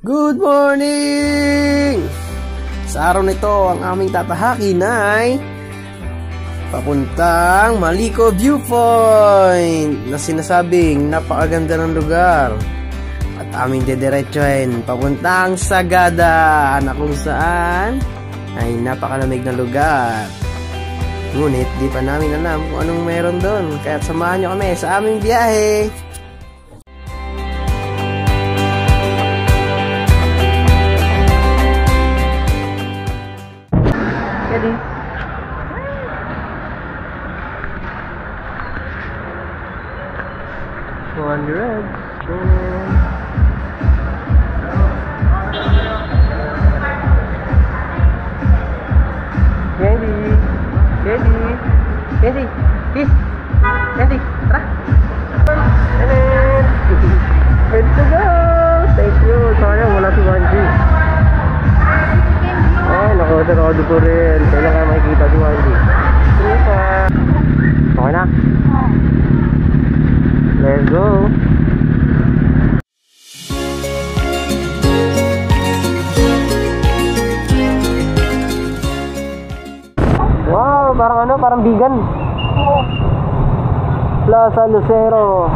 Good morning! Sa araw nito, ang aming tatahakin ay papuntang Maliko Viewpoint na sinasabing napakaganda ng lugar. At aming dediretsuhin papuntang Sagada na kung saan ay napakalamig na lugar. Ngunit di pa namin alam kung anong meron doon. Kaya samahan nyo kami sa aming biyahe. Ready? Go on the road. Ready? Ready? Ready? Kiss? Ready? Tara! Ready to go! Thank you! Sayang wala si Wanji. Ay, nakasarado ko rin. Kailan ka makikita si Wanji? Sige pa! Okay na? Let's go! Wow, parang ano, parang vegan. Plaza Lucero.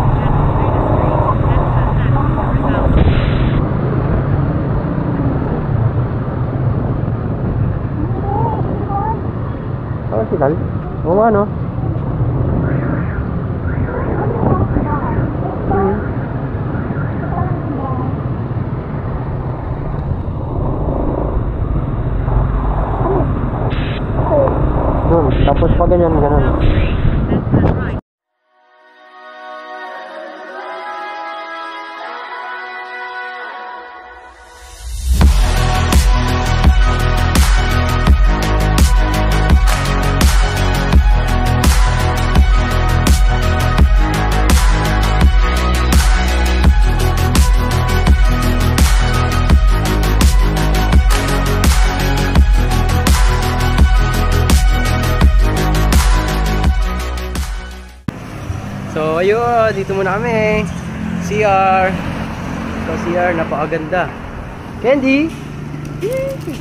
Oh, sigal. Oo nga, no? Tapos pag ganyan, ganun. So ayun, dito muna kami. CR. So CR, napakaganda. Candy!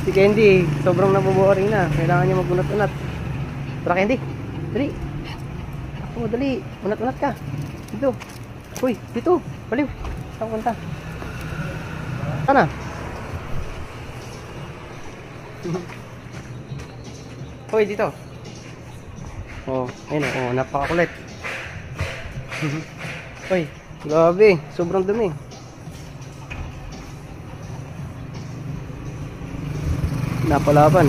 Si Candy, sobrang naboboring na. Kailangan niya magunat-unat. Tara Candy, dali. Ako, dali. Unat-unat ka. Dito. Uy, dito. Baliw. Saan punta? Sana. Uy, dito. Oh, ayun oh, napakakulit. Uy, grabe, sobrang dumi. Napalaban.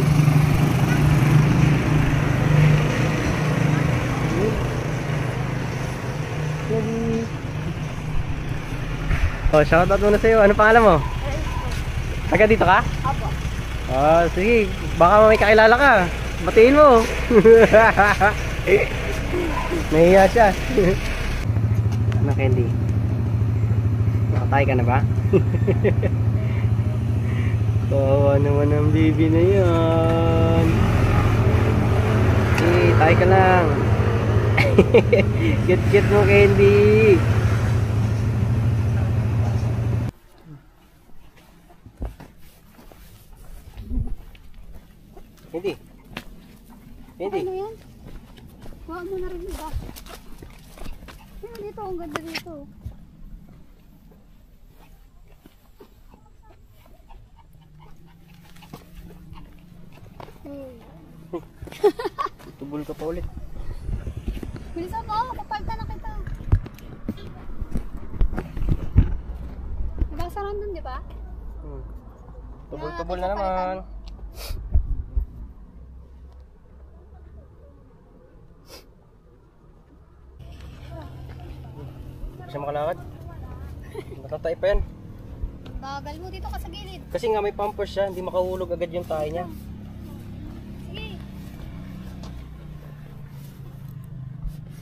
Oh, shoutout muna sa'yo. Ano pangalan mo? Taga dito ka? Apo. Ah, sige, baka may kakilala ka. Batiin mo. Nahiya siya. Ano Candy? Nakatay ka na ba? Kawawa naman ang baby na yan. Okay, tayo ka lang. Cute-cute mo Candy. Candy. Candy. Ano yan? Huwag mo na rin iba. Dito, ang ganda dito. Tubol ka pa ulit. Bilisan mo, kapalta na kita. Nagkasaran dun, di ba? Tubol-tubol na naman. Kasi makalakad. Natatay pa yan. Bagal mo dito ka sa gilid. Kasi nga may pampers siya, hindi makahulog agad yung tayo niya. Sige.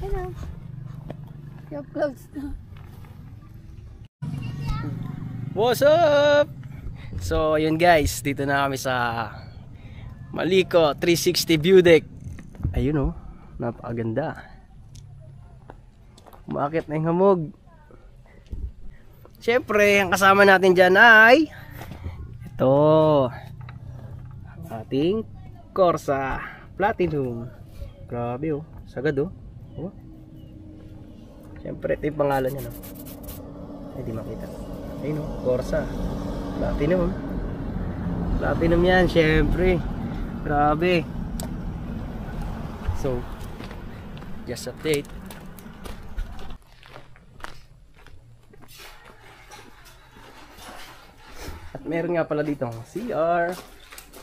Hello. You're close na. What's up? So ayun guys, dito na kami sa Maliko 360 view deck. Ayun oh, napakaganda. Umakit na yung hamog. Siyempre, ang kasama natin dyan ay Ito. Ang ating Corsa Platinum. Grabe oh. Sagad oh. Oh. Siyempre ito yung pangalan niya no. Ay di makita. Ayun oh. Corsa Platinum. Platinum yan siyempre. Grabe. So just update. At meron nga pala dito CR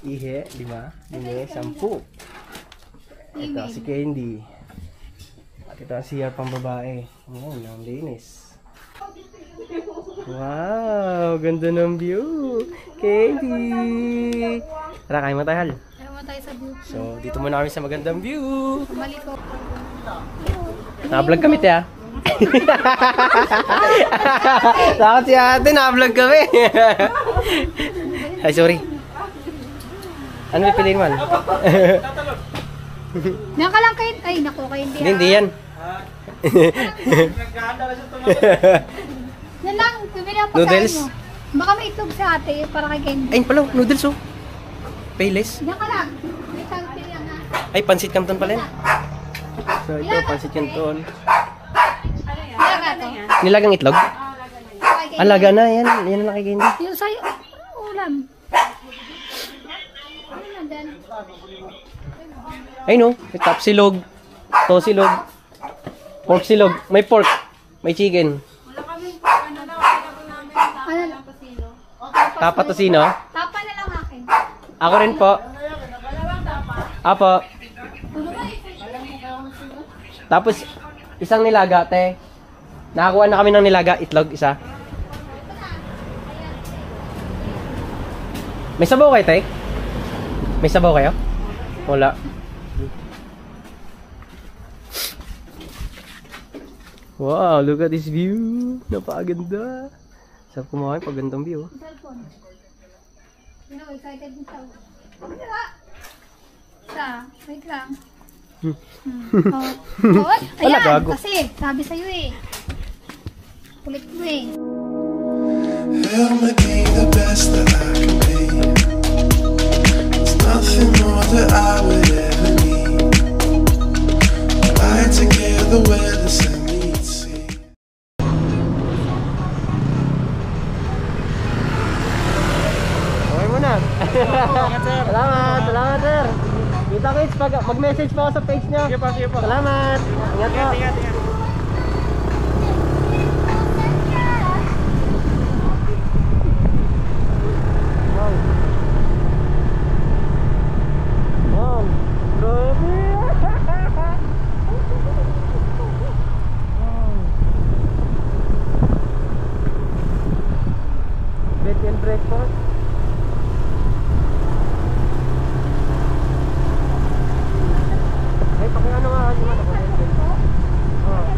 Ihe, 5 Ihe, 10. Ito si Candy. At ito ang CR pang babae. Ayan, ang linis. Wow, ganda ng view. Candy. Tara, kain mo tayo, Hal. Ayaw mo tayo sa view. So, dito muna kami sa magandang view. Mali ko. Naka-vlog kami, te, ha? Takot si ate, naka-vlog kami. Ay, sorry. Ano may piliin man? Naka lang kayo. Ay, naku, kayo hindi. Hindi yan. Yan lang, bumili ang Noodles? pagkain mo. Baka may itlog sa ate para kay Candy. Ay, pala, noodles oh. Payless. Yan ka lang. May tagpil yan ha. Ay, pansit canton pala yan. So, ito, pansit canton. Ilaga to. Nilagang itlog? Kay Candy. Ang laga na, yan. Yan ang nakikindi. Yung sa'yo, ulam. Ano na dyan? Ay no, may top silog. To silog. Pork silog. May pork. May chicken. Ano lang? Tapa tosino. Tapa na lang akin. Ako rin po. Apo. Tapos, isang nilaga, te. Nakakuha na kami ng nilaga. Itlog, isa. May sabaw kayo, te? May sabaw kayo? Wala. Wow, look at this view. Napakaganda. Sarap kumain pag gandang view. Cellphone. You know, excited din tao. Wala. Sa, wait lang. Oh, Wala, ayan, gago. kasi sabi sa'yo eh. Kulit mo eh. Help me be the best that I can be. There's nothing more that I would ever need. Lie together where the sun meets sea. Okay muna. Salamat, salamat sir. Kita kids, mag-message pa ako sa page nyo. Sige po. Salamat. Ingat po. Ingat. Wow. Wow. Grabe. Wow. Bed and breakfast. Ay, pakiano nga kasi man ako. Oo.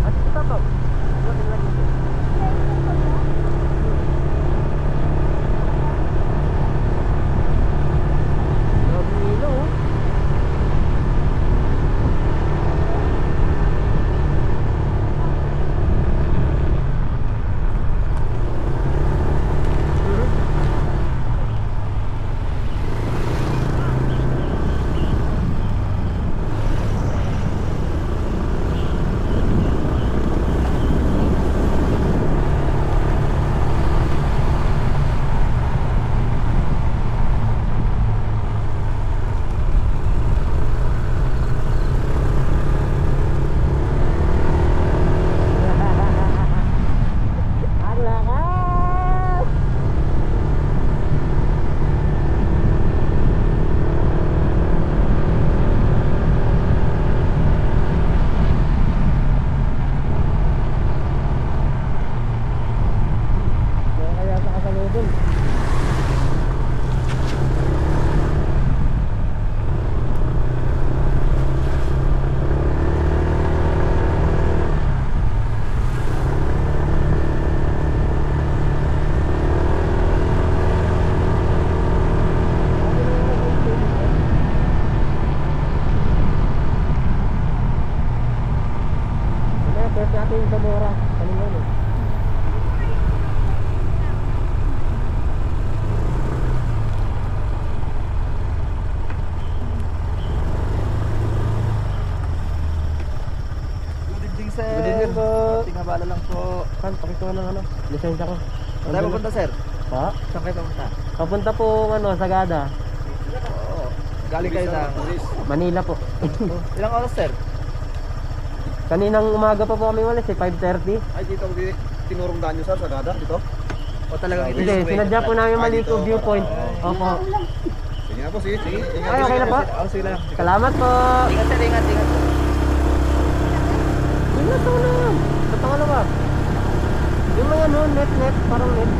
At ito pa. Ano din lagi ito? Grabe nilo, oh. Ang lakas! Kaya sa kasalubong. Test natin yung Zamora. Kanina eh. ko ng ano, lisensya ko. Saan tayo pupunta, sir? Pa? Saan kayo pupunta? Papunta po ano, Sagada. Oo. Galing kayo sa Manila po. Ilang oras, sir? Kaninang umaga pa po kami walis 5:30. Ay, dito tinurong daan nyo, sir, sa Gada, dito? O talagang ito Hindi, yung way? sinadya po namin Maliko viewpoint. Opo. Sige na po, sige. Ingat. Ay, okay na po. Sige lang. Salamat po. Ingat, sir, ingat. Ingat po na. Sa pangalawa. Yung mga ano, net, parang net.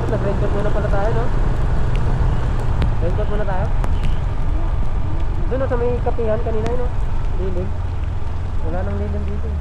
Nag-raincoat muna pala tayo, no? Raincoat muna tayo. Doon sa may kapihan kanina, no? Lilim. Wala nang lilim dito.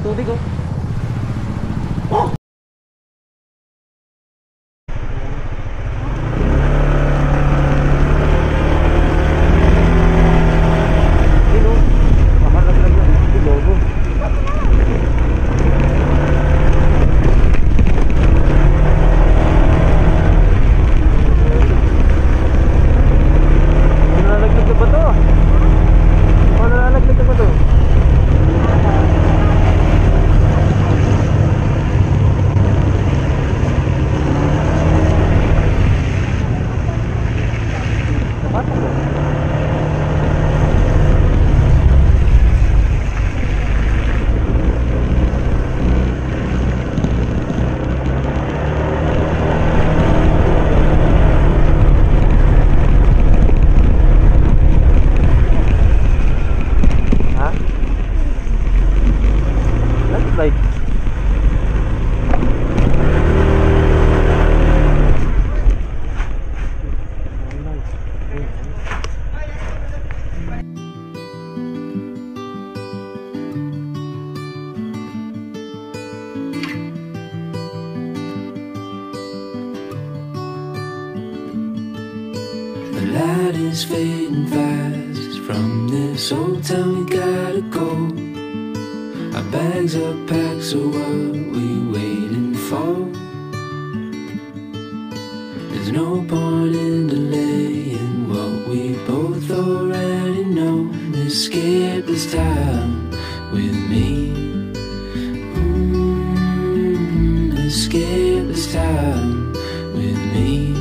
Tubig oh. Sino? Makalaglag na yung logo. Nalalaglag na ba to? Nalalaglag na ba to? The light is fading fast. From this old town we gotta go. Our bags are packed, so what we waiting for? There's no point in delaying what we both already know. Escape this time with me. Escape this time with me.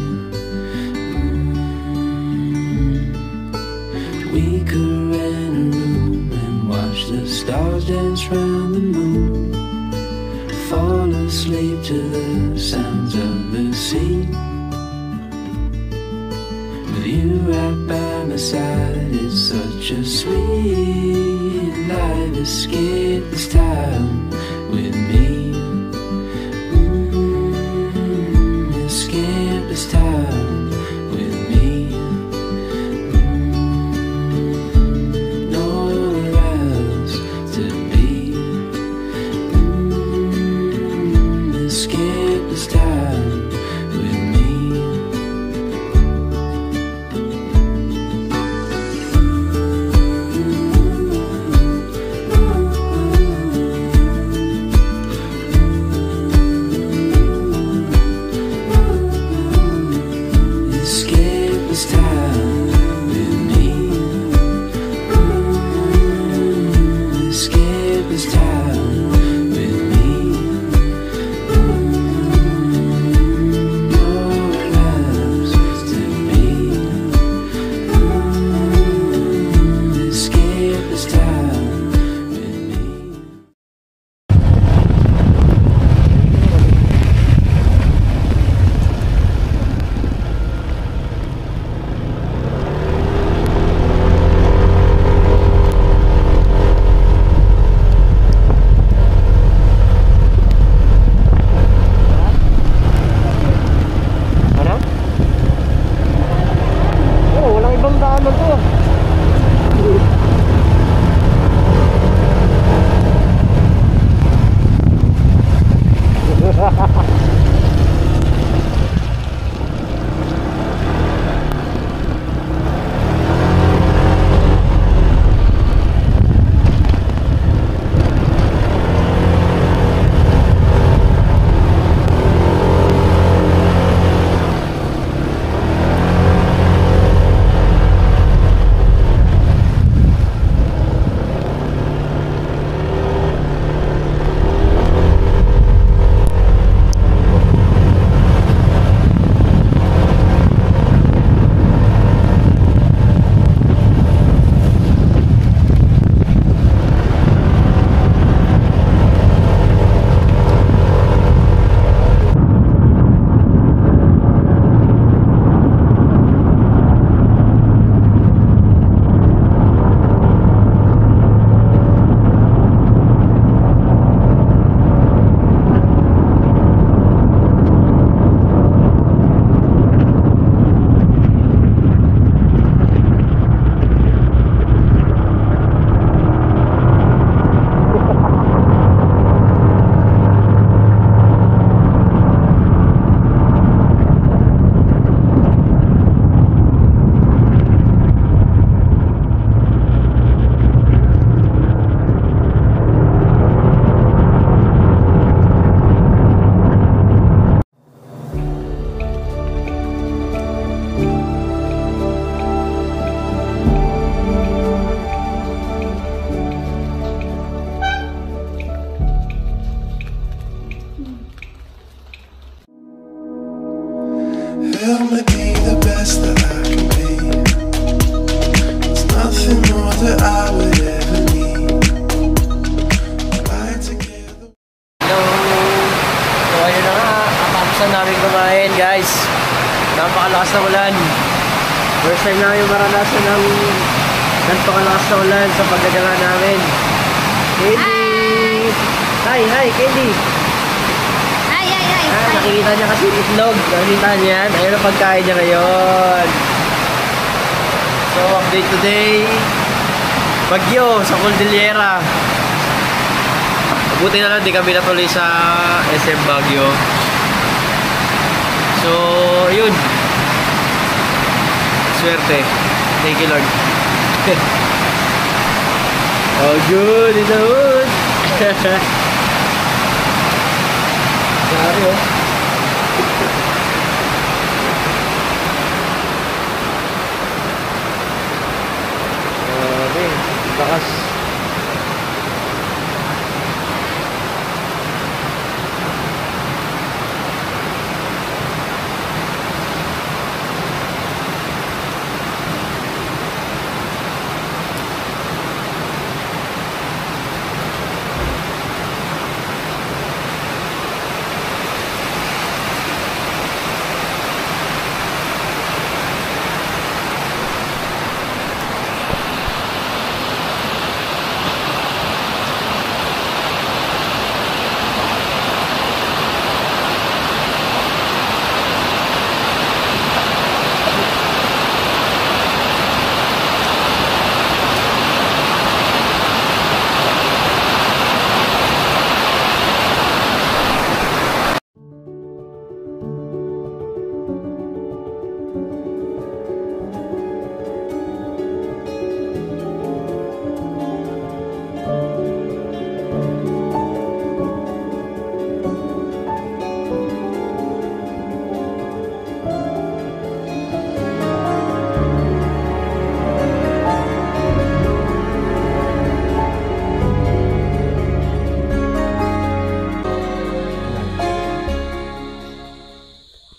We could rent a room and watch the stars dance round the moon. Fall asleep to the sounds of the sea. With you right by my side, it's such a sweet life. Escape this time with me. Escape this time with me. Nowhere else to be. Escape this time with me. Help me be the best that I can be. There's nothing more that I would ever need. Lie together. Hello! So ayun na nga, kakapsan namin kumain guys. Napakalakas na ulan. First time namin maranasan ng napakalakas na ulan sa pagdadala namin. Candy! Hi, Candy! Ay. Nakikita niya kasi yung itlog. Nakikita niya yan. Ayun ang pagkain niya ngayon. So, update today. Bagyo sa Cordillera. Buti na lang, di kami natuloy sa SM Baguio. So, yun. Swerte. Thank you, Lord. Oh, good. It's a hood. Sorry, oh. Bakas.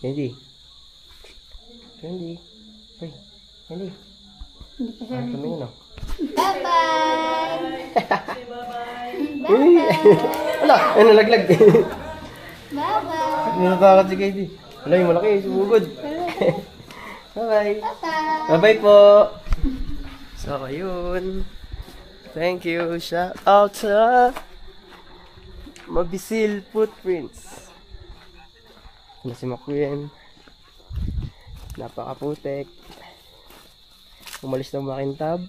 Candy. Hey, Candy. Tumingin, oh. Bye-bye! Wala, ay nalaglag. Bye-bye! Natatakot si Candy. Wala, yung malaki, sumugod. Bye-bye. Bye-bye! Bye-bye po. So, ayun. Thank you. Shout out sa Mabisil Footprints. Ano si McQueen. Napakaputek. Umalis ng Makintab.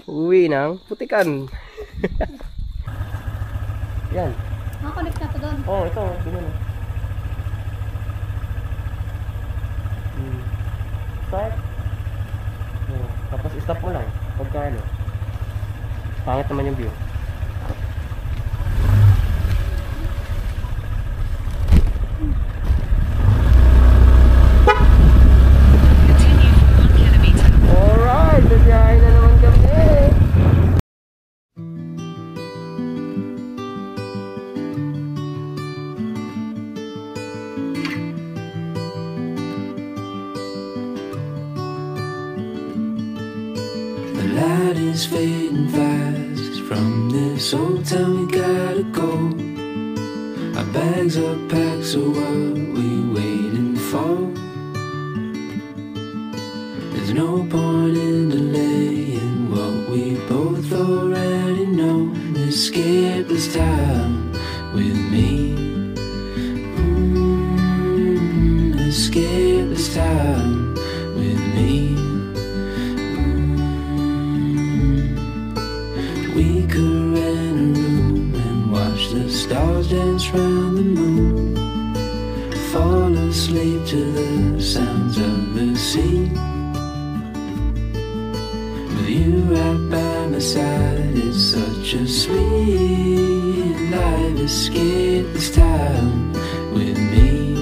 Uwi ng Putikan. Yan. Nakakonect na to doon. Oh, ito. Ganun. Start. Tapos stop mo lang. Pagka ano. Pangit naman yung view. Alright, nabiyahin na naman kami. The light is fading fast. From this old town we gotta go. Our bags are packed, so what we waiting for? There's no point in delaying what we both already know. Escape this time with me. Escape this time with me. We could rent a room and watch the stars dance round the moon. Fall asleep to the sounds of the sea. With you right by my side, it's such a sweet life. Escape this time with me.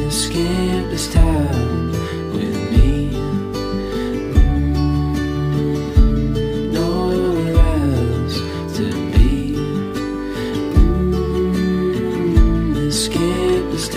Escape this time with me. Nowhere else to be. Escape this time.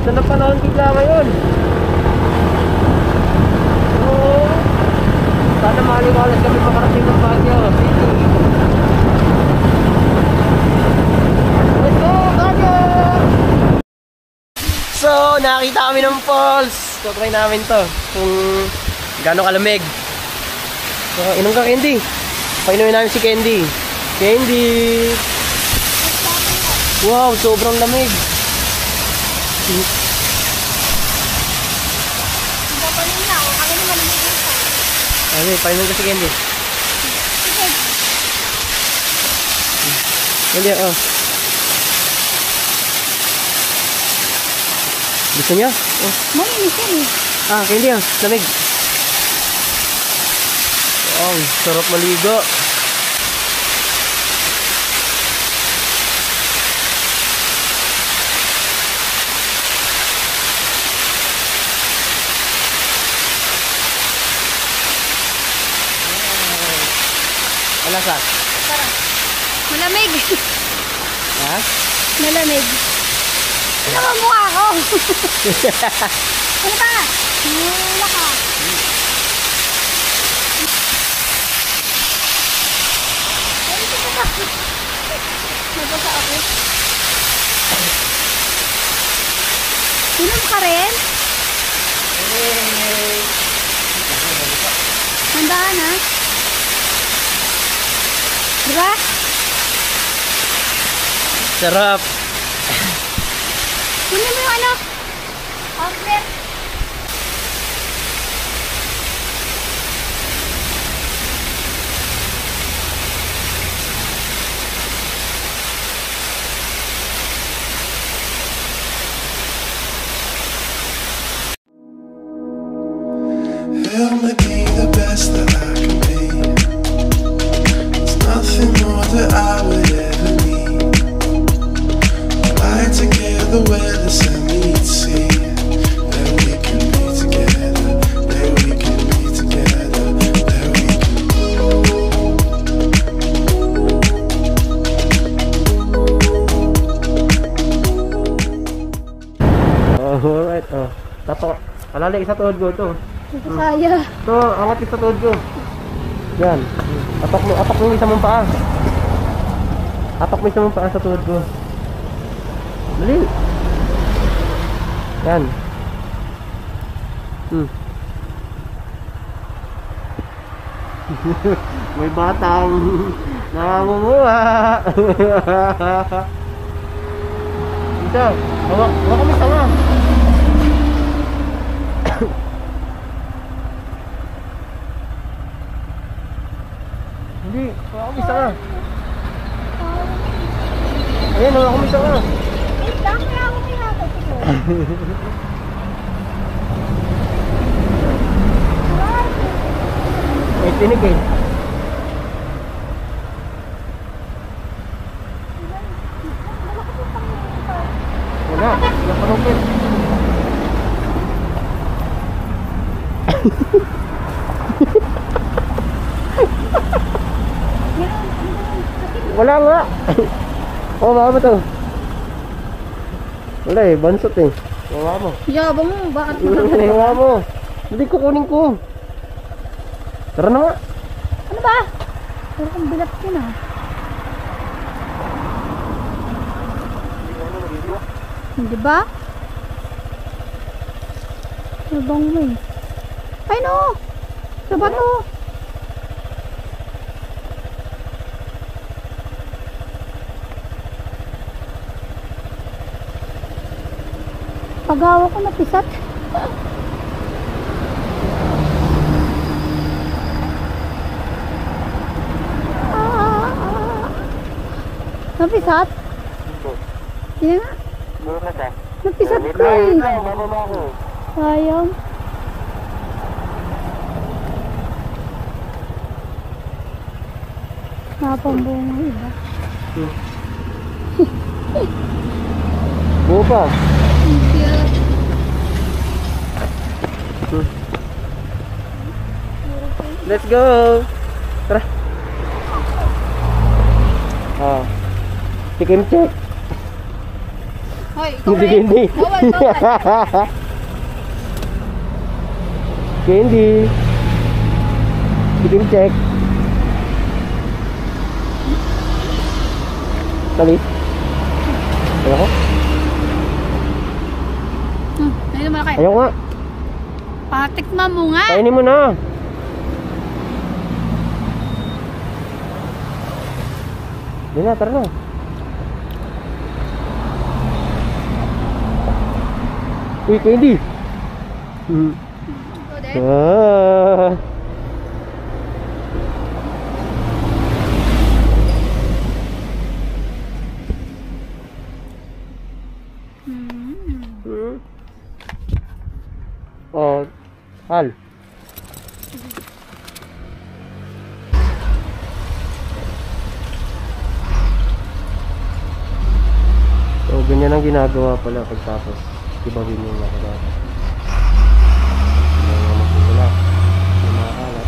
Ganda ng panahon bigla ngayon. Oo. Sana maliwalas kami makarating ng Baguio City. Let's go, Baguio! So, nakita kami ng falls. So, try namin to. Kung gaano kalamig. So, inom ka, Candy. Painumin namin si Candy. Candy! Wow, sobrang lamig. Ay, painom ka si Candy. Candy, oh. Gusto niya? Oh. Malinis yan eh. Ah, Candy, oh. Lamig. Wow, sarap maligo. Wala sa? Tara. Malamig. Ha? Malamig. Ano ba mukha ako? Ano ba? Wala ka. Nabasa ako. Inom ka rin? Handaan ha? Diba? Sarap. Kunin mo yung ano? Outlet. Help me be the best that I can be. There's nothing more that I would ever need. Fly together where the sun meets sea. That we can be together. That we can be together. That we can. Alright, oh. Tato. Alala, isa tuhod ko to. Hindi ko kaya. Ito, angat yung sa tuhod ko. Yan. Apak mo yung isa mong paa. Apak mo yung isa mong paa sa tuhod ko. Dali. Yan. May batang namumuha. Ito, hawak kami tanga. Hindi, hawak kami tanga. Ayan, hawak kami tanga. Wait lang, kaya ako pinatay ko. May tinig eh. Wala, wala pa rin. Wala nga. Oh, baka ba to? Wala eh, bansot eh. Bawa mo. Yabang mo, bakit Bawa mo. Hindi, kukunin ko. Tara na nga. Ano ba? Pero kung bilat ko na. Hindi ba? Yabang mo eh. Ay no! Sa bato! Pagawa ko napisat. Napisat? Yan nga. Napisat ko eh. Sayang. Napambunga iba. Buo pa. Let's go. Tara. Tikim check. Hoy, Hoy, ikaw Hindi, rin. Candy. Bawal, bawal. Candy. Bitin check. Dali. Ayoko. Ayun mo na kayo. Ayoko nga. Patikman mo nga. Kainin mo na. Yan na, tara na. Uy, Candy. Ikaw din. Ah. Oh, Hal. So, ganyan ang ginagawa pala pagtapos ibawin yung nakagawa. Yung makikula, yung makakalat.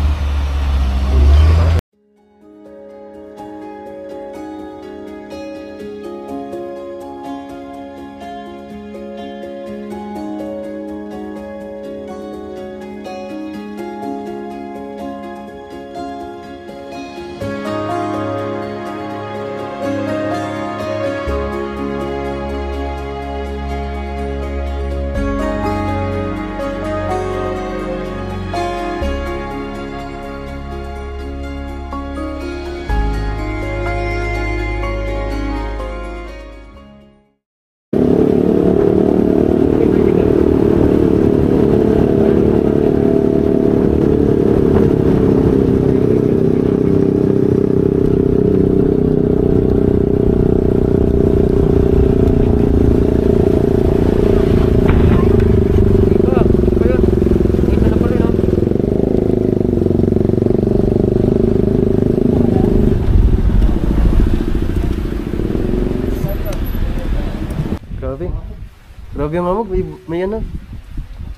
Grabe yung mamag, may ano.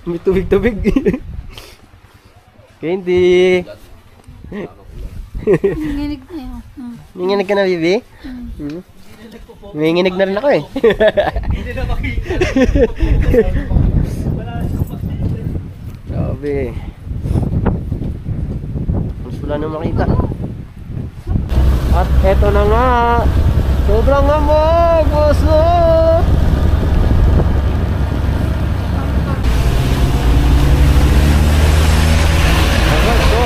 May tubig-tubig. Candy. Nanginig na yun. Nanginig ka na, baby? Nanginig na rin ako eh. Grabe. Mas wala nang makita. At eto na nga. Sobrang amog, boso!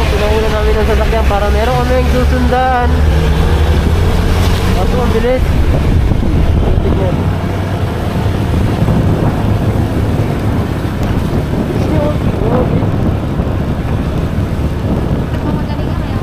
Pinauna namin ang sasakyan para meron kaming susundan. Kaso ang bilis. Tignan. Mamadali ka kaya.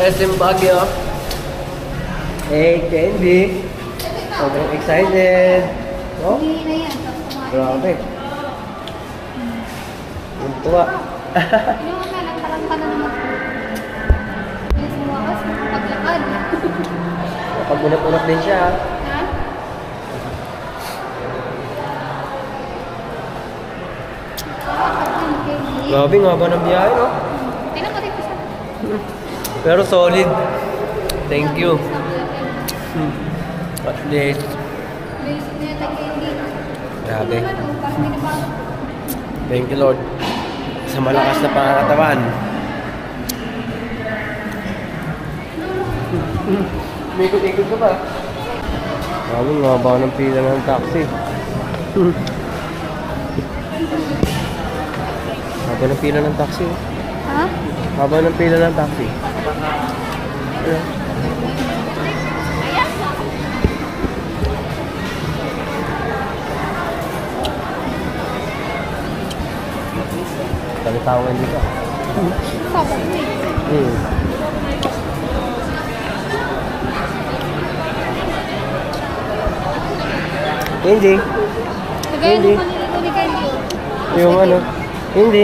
SM Baguio. Hey, Candy. Sobrang excited. Oh, Hindi na yan. Tapos kumain. grabe. Ang tuwa. Yung ka lang, parang ka na naman. Yung sumakas, makapaglakad. Pag-unat-unat din siya. Ha? Grabe, nga ba ng biyahe, no? Tingnan mo dito sa... Pero solid. Thank you. At least. Basic na yung tag-candy. Grabe. Ano, parang may nabago. Thank you, Lord. Sa malakas na pangangatawan. Ikot-ikot ka pa. Grabe, nga ba ng pila ng taxi? Haba ng pila ng taxi. Ha? Haba ng pila ng taxi. Ano? Talitawin dito. Sabag. Hindi. Kagaya Hindi. nung kanina ko ni Candy. Yung ano? Hindi.